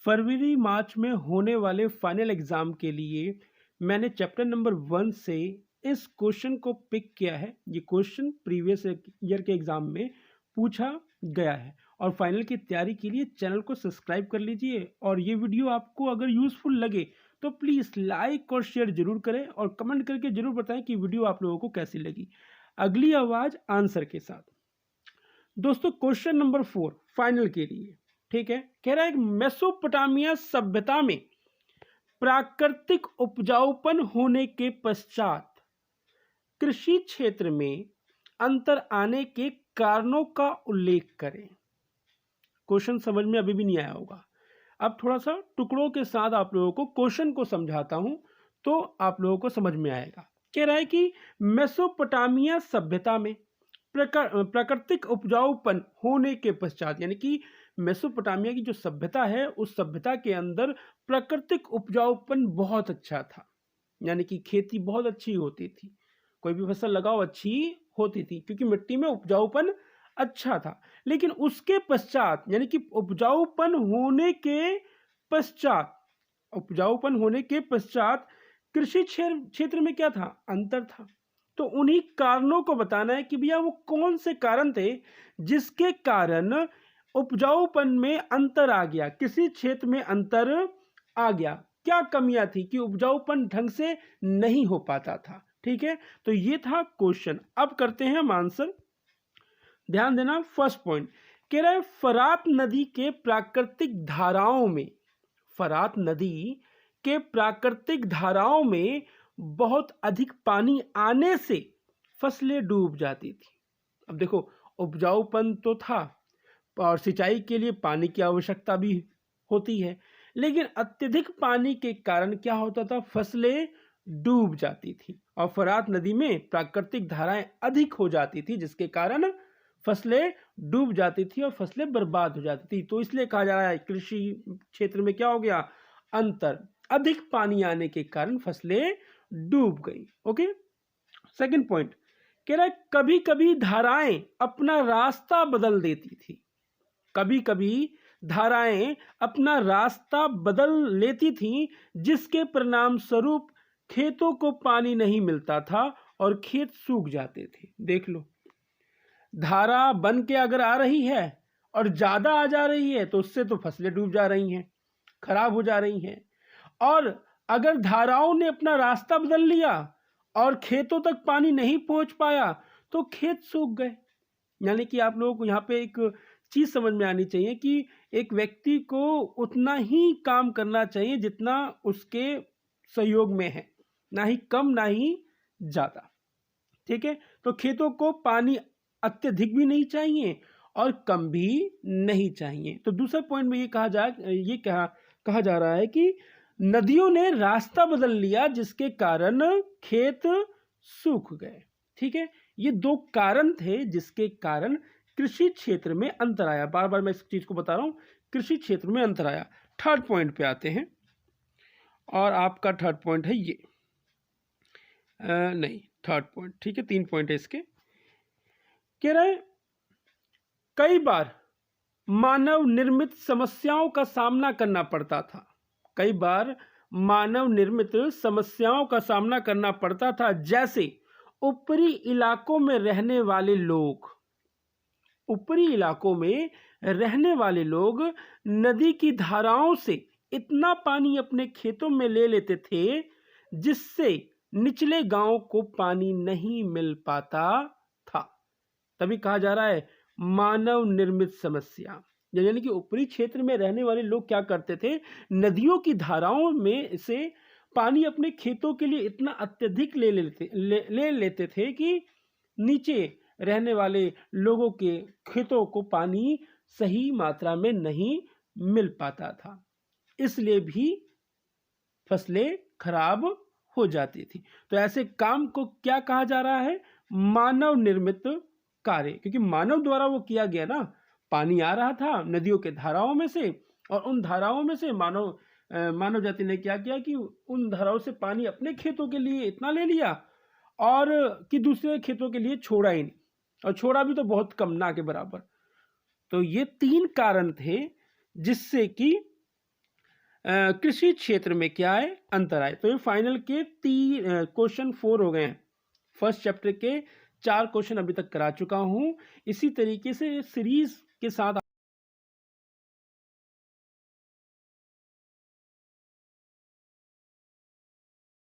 फरवरी मार्च में होने वाले फाइनल एग्जाम के लिए मैंने चैप्टर नंबर 1 से इस क्वेश्चन को पिक किया है। ये क्वेश्चन प्रीवियस ईयर के एग्जाम में पूछा गया है और फाइनल की तैयारी के लिए चैनल को सब्सक्राइब कर लीजिए। और ये वीडियो आपको अगर यूजफुल लगे तो प्लीज़ लाइक और शेयर जरूर करें और कमेंट करके जरूर बताएं कि वीडियो आप लोगों को कैसी लगी। अगली आवाज़ आंसर के साथ। दोस्तों क्वेश्चन नंबर 4 फाइनल के लिए, ठीक है, कह रहा है मेसोपोटामिया सभ्यता में प्राकृतिक उपजाऊपन होने के पश्चात कृषि क्षेत्र में अंतर आने के कारणों का उल्लेख करें। क्वेश्चन समझ में अभी भी नहीं आया होगा। अब थोड़ा सा टुकड़ों के साथ आप लोगों को क्वेश्चन को समझाता हूं तो आप लोगों को समझ में आएगा। कह रहा है कि मेसोपोटामिया सभ्यता में प्राकृतिक उपजाऊपन होने के पश्चात, यानी कि मेसोपोटामिया की जो सभ्यता है उस सभ्यता के अंदर प्राकृतिक उपजाऊपन बहुत अच्छा था, यानी कि खेती बहुत अच्छी होती थी, कोई भी फसल लगाओ अच्छी होती थी क्योंकि मिट्टी में उपजाऊपन अच्छा था। लेकिन उसके पश्चात, यानी कि उपजाऊपन होने के पश्चात कृषि क्षेत्र में क्या था, अंतर था। तो उन्हीं कारणों को बताना है कि भैया वो कौन से कारण थे जिसके कारण उपजाऊपन में अंतर आ गया, किसी क्षेत्र में अंतर आ गया, क्या कमियां थी कि उपजाऊपन ढंग से नहीं हो पाता था। ठीक है, तो ये था क्वेश्चन। अब करते हैं हम आंसर। ध्यान देना, फर्स्ट पॉइंट कह रहा है फरात नदी के प्राकृतिक धाराओं में बहुत अधिक पानी आने से फसलें डूब जाती थी। अब देखो, उपजाऊपन तो था और सिंचाई के लिए पानी की आवश्यकता भी होती है, लेकिन अत्यधिक पानी के कारण क्या होता था, फसलें डूब जाती थी और फरात नदी में प्राकृतिक धाराएं अधिक हो जाती थी जिसके कारण फसलें डूब जाती थी और फसलें बर्बाद हो जाती थी। तो इसलिए कहा जा रहा है कृषि क्षेत्र में क्या हो गया, अंतर, अधिक पानी आने के कारण फसलें डूब गई। ओके, सेकंड पॉइंट कह रहा है कभी कभी धाराएं अपना रास्ता बदल देती थी। कभी कभी धाराएं अपना रास्ता बदल लेती थीं जिसके परिणाम स्वरूप खेतों को पानी नहीं मिलता था और खेत सूख जाते थे। देख लो, धारा बन के अगर आ रही है और ज्यादा आ जा रही है तो उससे तो फसलें डूब जा रही हैं, खराब हो जा रही हैं। और अगर धाराओं ने अपना रास्ता बदल लिया और खेतों तक पानी नहीं पहुंच पाया तो खेत सूख गए। यानी कि आप लोगों को यहाँ पे एक चीज समझ में आनी चाहिए कि एक व्यक्ति को उतना ही काम करना चाहिए जितना उसके सहयोग में है, ना ही कम ना ही ज्यादा। ठीक है, तो खेतों को पानी अत्यधिक भी नहीं चाहिए और कम भी नहीं चाहिए। तो दूसरा पॉइंट में ये कहा जा रहा है कि नदियों ने रास्ता बदल लिया जिसके कारण खेत सूख गए। ठीक है, ये दो कारण थे जिसके कारण कृषि क्षेत्र में अंतर आया। बार बार मैं इस चीज को बता रहा हूं, कृषि क्षेत्र में अंतर आया। थर्ड पॉइंट पे आते हैं और आपका थर्ड पॉइंट है ये, नहीं थर्ड पॉइंट, ठीक है, 3 पॉइंट है इसके। कह रहे हैं कई बार मानव निर्मित समस्याओं का सामना करना पड़ता था। कई बार मानव निर्मित समस्याओं का सामना करना पड़ता था, जैसे ऊपरी इलाकों में रहने वाले लोग नदी की धाराओं से इतना पानी अपने खेतों में ले लेते थे जिससे निचले गांव को पानी नहीं मिल पाता था। तभी कहा जा रहा है मानव निर्मित समस्या, यानी कि ऊपरी क्षेत्र में रहने वाले लोग क्या करते थे, नदियों की धाराओं में से पानी अपने खेतों के लिए इतना अत्यधिक ले लेते थे कि नीचे रहने वाले लोगों के खेतों को पानी सही मात्रा में नहीं मिल पाता था, इसलिए भी फसलें खराब हो जाती थी। तो ऐसे काम को क्या कहा जा रहा है, मानव निर्मित कार्य, क्योंकि मानव द्वारा वो किया गया ना। पानी आ रहा था नदियों के धाराओं में से और उन धाराओं में से मानव जाति ने क्या किया कि उन धाराओं से पानी अपने खेतों के लिए इतना ले लिया और कि दूसरे खेतों के लिए छोड़ा ही नहीं, और छोड़ा भी तो बहुत कम, ना के बराबर। तो ये 3 कारण थे जिससे कि कृषि क्षेत्र में क्या है, अंतर आए। तो ये फाइनल के क्वेश्चन 4 हो गए हैं। फर्स्ट चैप्टर के 4 क्वेश्चन अभी तक करा चुका हूँ। इसी तरीके से सीरीज के साथ